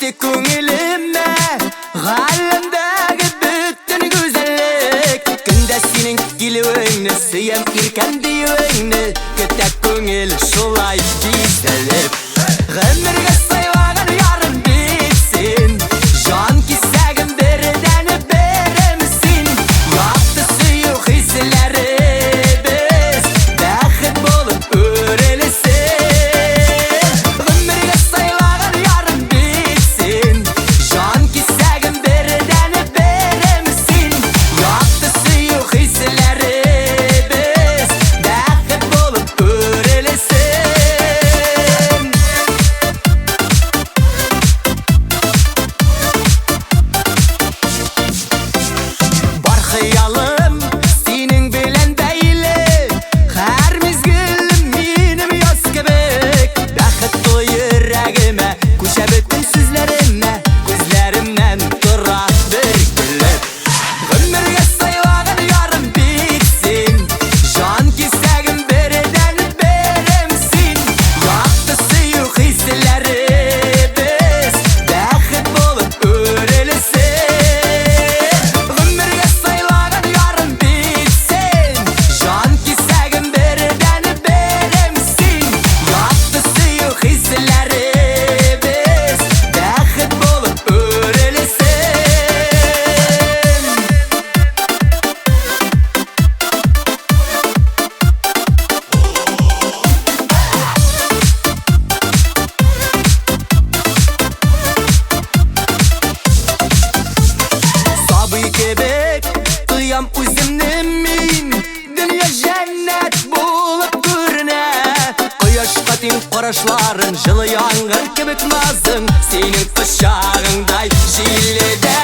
Düştü көңіліме ғаламдағы бүттін güzellik. Күнде сенің келуіңні сүйем еркен деуіңні, көтек көңіл шулай безделіп. Ғұмырға сыйлаған ярым бексін, жан кесегім бірден беремсің. Яқты сүю хислері біз бәхет болып өрелесін. Ғұмырға сыйлаған ярым бексін, жан кесегім бірден беремсің. Яқты сүю хислері біз бәхет болып өрелесін. Бар қиялым сенің белен бәйлі, әр мезгілім менің яз кебек. Бәхет толы жүрегіме көшә бүткін сүзлеріме, көзлерімнен тұра бір күліп. Ғұмырға сыйлаған ярым бексін, жан кесегім бірден беремсің. Яқты сүю хислері біз бәхет болып өрелесін. Ғұмырға сыйлаған ярым бексін, жан кесегім бірден беремсің. Яқты сүю хислері біз бәхет болып өрелесін. Сабый кебек тоям үзімні мен, дүния жәннәт болып көрінә. Құяшқа тең қарашларын жылы яңғыр кебек назың, сенің құшағыңдай желеді.